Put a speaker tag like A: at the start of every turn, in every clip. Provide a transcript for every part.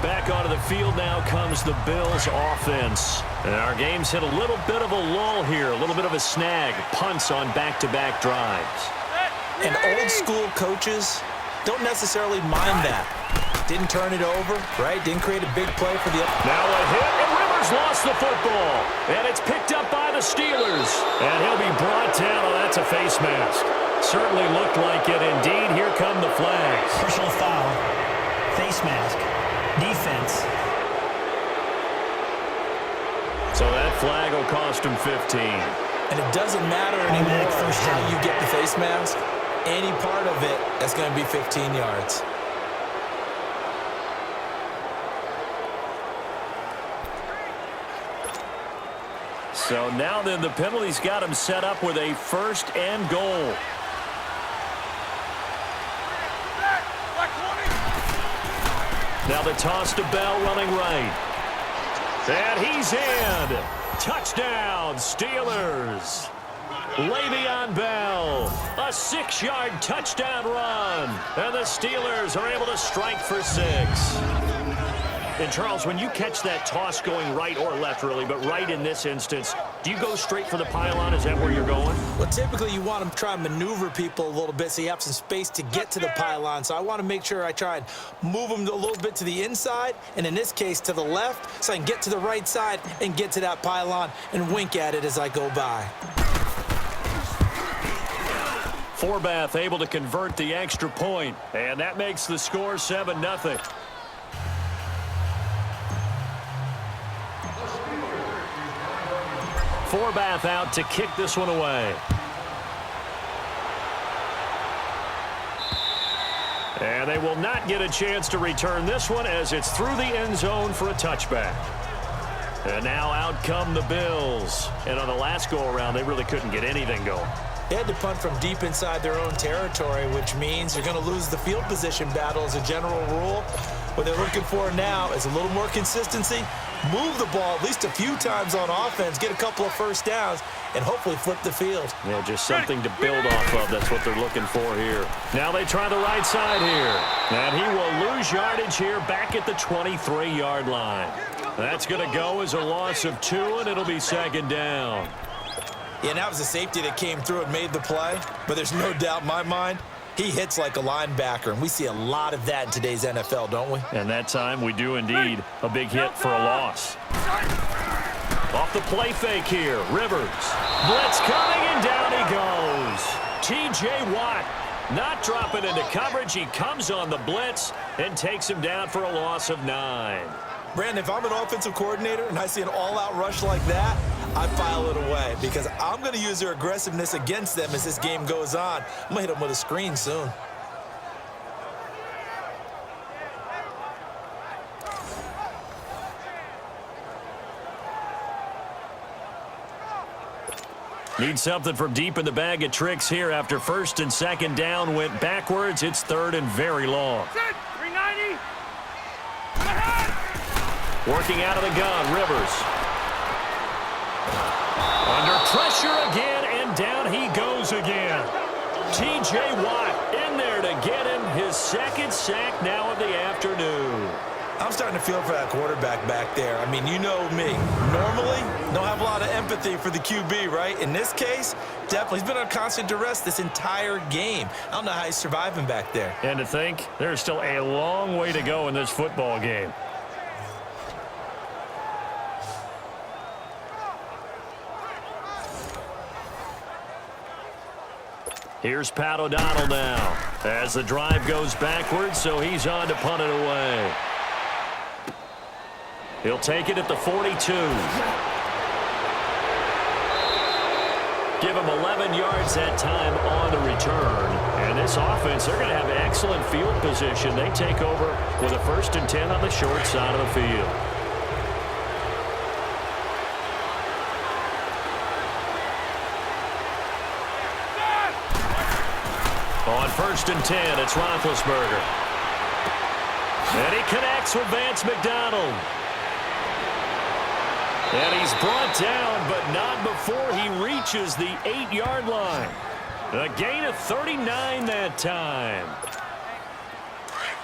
A: Back onto the field now comes the Bills offense. And our game's hit a little bit of a lull here, a little bit of a snag. Punts on back-to-back drives.
B: And old-school coaches don't necessarily mind that. Didn't turn it over, right? Didn't create a big play for the...
A: Now a hit, and Rivers lost the football. And it's picked up by the Steelers. And he'll be brought down. Oh, that's a face mask. Certainly looked like it. Indeed, here come the flags.
C: Personal foul, face mask, defense.
A: So that flag will cost him 15.
B: And it doesn't matter anymore how you get the face mask. Any part of it, that's going to be 15 yards.
A: So now then the penalty's got him set up with a first and goal. Now the toss to Bell running right. And he's in. Touchdown, Steelers. Le'Veon Bell, a 6-yard touchdown run. And the Steelers are able to strike for 6. And, Charles, when you catch that toss going right or left, really, but right in this instance, do you go straight for the pylon? Is that where you're going?
B: Well, typically you want to try and maneuver people a little bit so you have some space to get to the pylon. So I want to make sure I try and move them a little bit to the inside, and in this case to the left, so I can get to the right side and get to that pylon and wink at it as I go by.
A: Forbath able to convert the extra point, and that makes the score 7-0. Forbath out to kick this one away. And they will not get a chance to return this one as it's through the end zone for a touchback. And now out come the Bills. And on the last go-around, they really couldn't get anything going.
B: They had to punt from deep inside their own territory, which means you're going to lose the field position battle as a general rule. What they're looking for now is a little more consistency, move the ball at least a few times on offense, get a couple of first downs, and hopefully flip the field.
A: Yeah, just something to build off of. That's what they're looking for here. Now they try the right side here. And he will lose yardage here back at the 23-yard line. That's going to go as a loss of 2, and it'll be 2nd down.
B: Yeah, and that was a safety that came through and made the play. But there's no doubt in my mind, he hits like a linebacker, and we see a lot of that in today's NFL, don't we?
A: And that time we do indeed a big hit for a loss. Off the play fake here, Rivers. Blitz coming, and down he goes. T.J. Watt not dropping into coverage. He comes on the blitz and takes him down for a loss of 9.
B: Brandon, if I'm an offensive coordinator and I see an all-out rush like that, I file it away because I'm going to use their aggressiveness against them as this game goes on. I'm going to hit them with a screen soon.
A: Need something from deep in the bag of tricks here after 1st and 2nd down went backwards. It's 3rd and very long.
D: 390.
A: Working out of the gun, Rivers. Under pressure again, and down he goes again. T.J. Watt in there to get him his 2nd sack now of the afternoon.
B: I'm starting to feel for that quarterback back there. I mean, you know me. Normally, don't have a lot of empathy for the QB, right? In this case, definitely. He's been on constant duress this entire game. I don't know how he's surviving back there.
A: And to think, there's still a long way to go in this football game. Here's Pat O'Donnell now as the drive goes backwards, so he's on to punt it away. He'll take it at the 42. Give him 11 yards that time on the return. And this offense, they're going to have excellent field position. They take over with a 1st and 10 on the short side of the field. On 1st and 10, it's Roethlisberger. And he connects with Vance McDonald. And he's brought down, but not before he reaches the 8-yard line. A gain of 39 that time.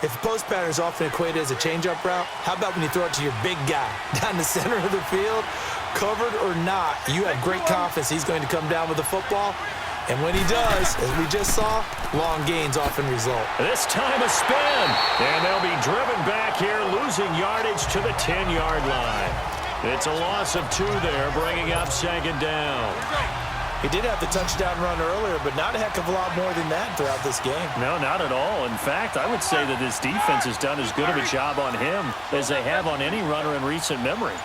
B: If post pattern is often equated as a change-up route, how about when you throw it to your big guy down the center of the field? Covered or not, you have great confidence he's going to come down with the football. And when he does, as we just saw, long gains often result.
A: This time a spin. And they'll be driven back here, losing yardage to the 10-yard line. It's a loss of 2 there, bringing up second down.
B: He did have the touchdown run earlier, but not a heck of a lot more than that throughout this game.
A: No, not at all. In fact, I would say that this defense has done as good of a job on him as they have on any runner in recent memory.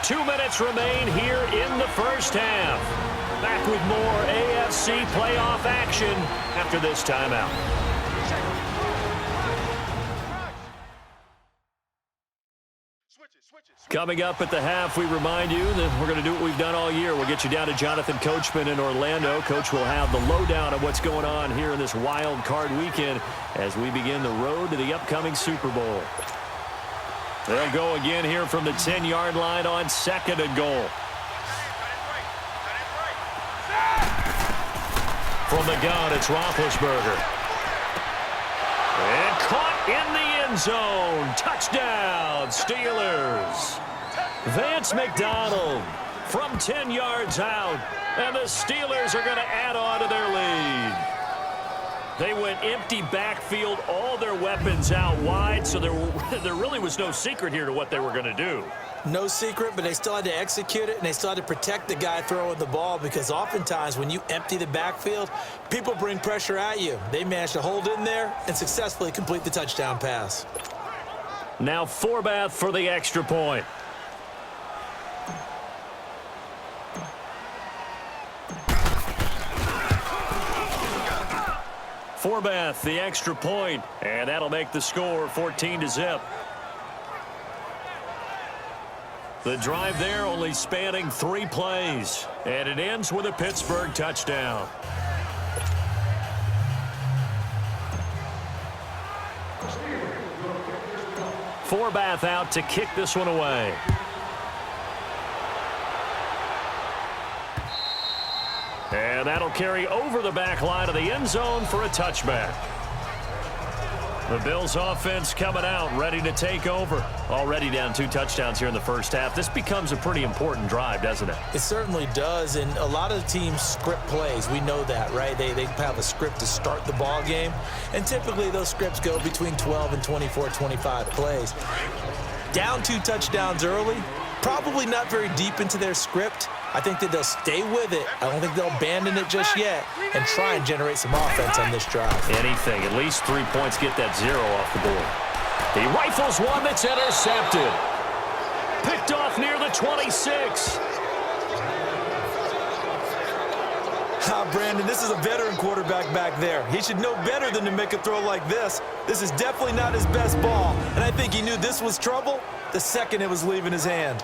A: 2 minutes remain here in the first half. Back with more AFC playoff action after this timeout. Coming up at the half, we remind you that we're going to do what we've done all year. We'll get you down to Jonathan Coachman in Orlando. Coach will have the lowdown of what's going on here in this wild card weekend as we begin the road to the upcoming Super Bowl. They'll go again here from the 10-yard line on 2nd and goal. From the gun, it's Roethlisberger. And caught in the end zone. Touchdown, Steelers. Vance McDonald from 10 yards out. And the Steelers are going to add on to their lead. They went empty backfield, all their weapons out wide, so there really was no secret here to what they were going to do.
B: No secret, but they still had to execute it, and they still had to protect the guy throwing the ball because oftentimes when you empty the backfield, people bring pressure at you. They managed to hold in there and successfully complete the touchdown pass.
A: Now Forbath for the extra point. Forbath, the extra point, and that'll make the score 14-0. The drive there only spanning 3 plays, and it ends with a Pittsburgh touchdown. Forbath out to kick this one away. And that'll carry over the back line of the end zone for a touchback. The Bills offense coming out, ready to take over. Already down 2 touchdowns here in the first half. This becomes a pretty important drive, doesn't it?
B: It certainly does, and a lot of teams script plays. We know that, right? They have a script to start the ball game, and typically those scripts go between 12 and 24, 25 plays. Down 2 touchdowns early, probably not very deep into their script. I think that they'll stay with it. I don't think they'll abandon it just yet and try and generate some offense on this drive. Anything.
A: At least 3 points, get that 0 off the board. He rifles one that's intercepted. Picked off near the 26.
B: Brandon, this is a veteran quarterback back there. He should know better than to make a throw like this. This is definitely not his best ball, and I think he knew this was trouble the second it was leaving his hand.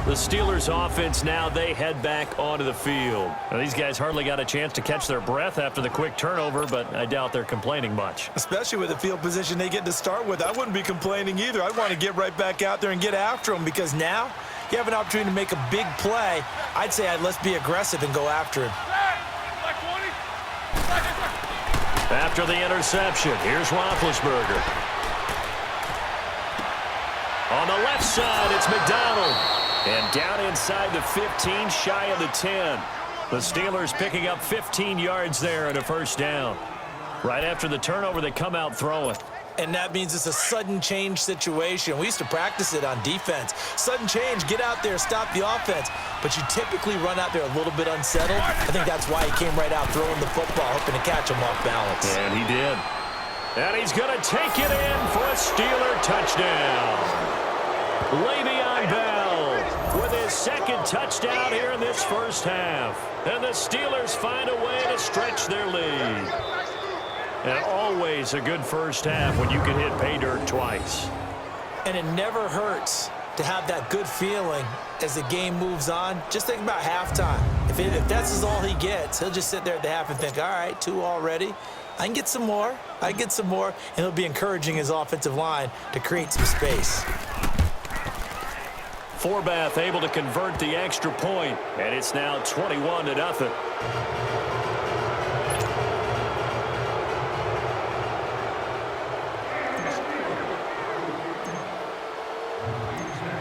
A: The Steelers offense now, they head back onto the field. Now, these guys hardly got a chance to catch their breath after the quick turnover, but I doubt they're complaining much.
B: Especially with the field position they get to start with. I wouldn't be complaining either. I'd want to get right back out there and get after them because now you have an opportunity to make a big play. I'd say let's be aggressive and go after him.
A: After the interception, here's Roethlisberger. On the left side, it's McDonald. And down inside the 15, shy of the 10. The Steelers picking up 15 yards there and a first down. Right after the turnover, they come out throwing.
B: And that means it's a sudden change situation. We used to practice it on defense. Sudden change, get out there, stop the offense. But you typically run out there a little bit unsettled. I think that's why he came right out throwing the football, hoping to catch him off balance.
A: And he did. And he's going to take it in for a Steeler touchdown. Le'Veon Bell with his second touchdown here in this first half. And the Steelers find a way to stretch their lead. And always a good first half when you can hit pay dirt twice.
B: And it never hurts to have that good feeling as the game moves on. Just think about halftime. If that's all he gets, he'll just sit there at the half and think, all right, 2 already. I can get some more. I can get some more. And he'll be encouraging his offensive line to create some space.
A: Forbath able to convert the extra point, and it's now 21-0.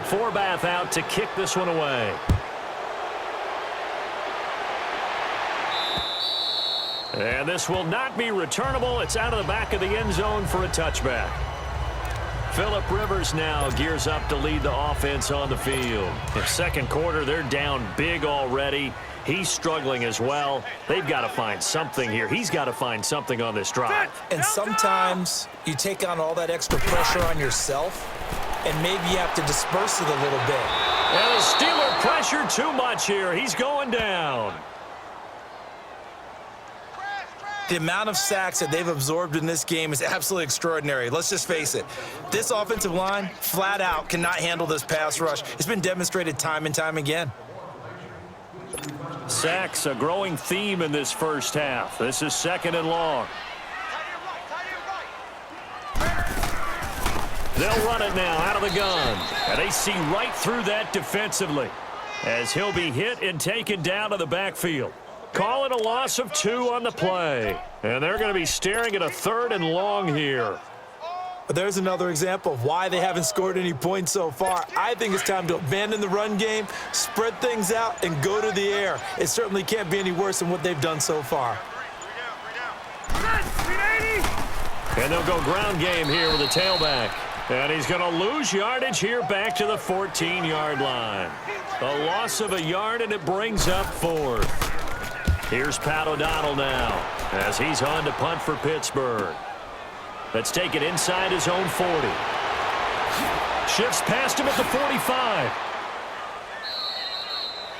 A: Forbath out to kick this one away. And this will not be returnable. It's out of the back of the end zone for a touchback. Phillip Rivers now gears up to lead the offense on the field. In second quarter, they're down big already. He's struggling as well. They've got to find something here. He's got to find something on this drive.
B: And sometimes you take on all that extra pressure on yourself, and maybe you have to disperse it a little bit.
A: And the Steeler pressure too much here. He's going down.
B: The amount of sacks that they've absorbed in this game is absolutely extraordinary. Let's just face it. This offensive line, flat out, cannot handle this pass rush. It's been demonstrated time and time again.
A: Sacks, a growing theme in this first half. This is 2nd and long. They'll run it now out of the gun. And they see right through that defensively as he'll be hit and taken down to the backfield. Call it a loss of 2 on the play. And they're going to be staring at a 3rd and long here.
B: There's another example of why they haven't scored any points so far. I think it's time to abandon the run game, spread things out, and go to the air. It certainly can't be any worse than what they've done so far.
A: And they'll go ground game here with a tailback. And he's going to lose yardage here back to the 14-yard line. A loss of a yard, and it brings up 4th. Here's Pat O'Donnell now as he's on to punt for Pittsburgh. Let's take it inside his own 40. Shifts past him at the 45.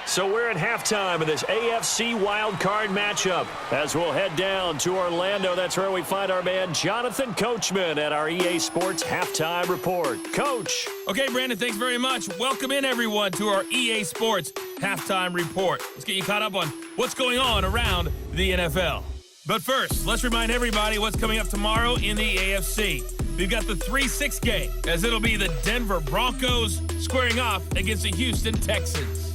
A: So we're at halftime of this AFC wildcard matchup as we'll head down to Orlando. That's where we find our man Jonathan Coachman at our EA Sports Halftime Report. Coach.
D: Okay, Brandon, thanks very much. Welcome in, everyone, to our EA Sports Halftime Report. Let's get you caught up on what's going on around the NFL. But first, let's remind everybody what's coming up tomorrow in the AFC. We've got the 3-6 game, as it'll be the Denver Broncos squaring off against the Houston Texans.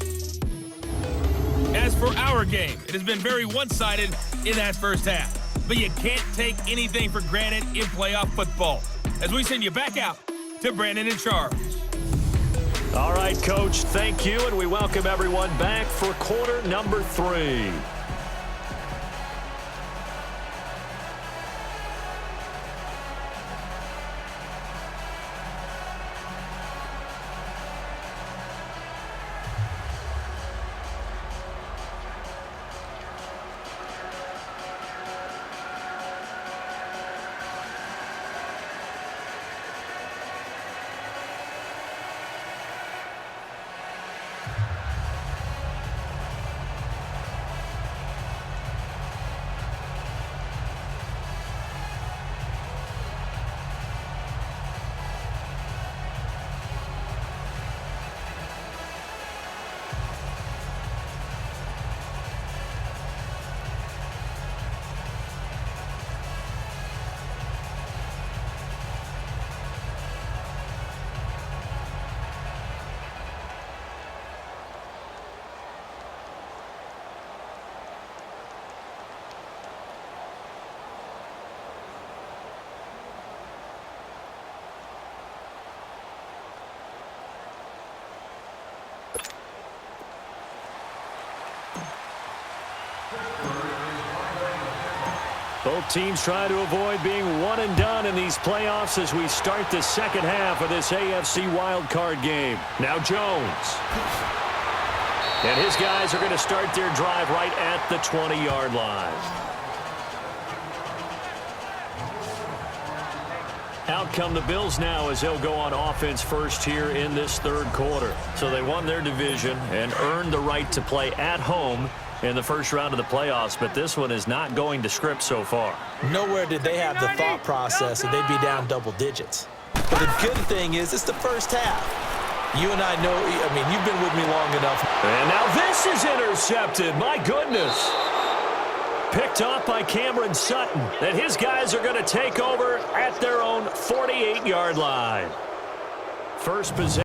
D: As for our game, it has been very one-sided in that first half. But you can't take anything for granted in playoff football. As we send you back out to Brandon and Charles.
A: All right, Coach, thank you, and we welcome everyone back for quarter number 3. Both teams try to avoid being one and done in these playoffs as we start the second half of this AFC wildcard game. Now Jones. And his guys are going to start their drive right at the 20-yard line. Out come the Bills now as they'll go on offense first here in this third quarter. So they won their division and earned the right to play at home in the first round of the playoffs, but this one is not going to script so far.
B: Nowhere did they have the thought process that they'd be down double digits. But the good thing is it's the first half. You and I know, I mean, you've been with me long enough.
A: And now this is intercepted. My goodness. Picked off by Cameron Sutton. And his guys are going to take over at their own 48-yard line. First possession.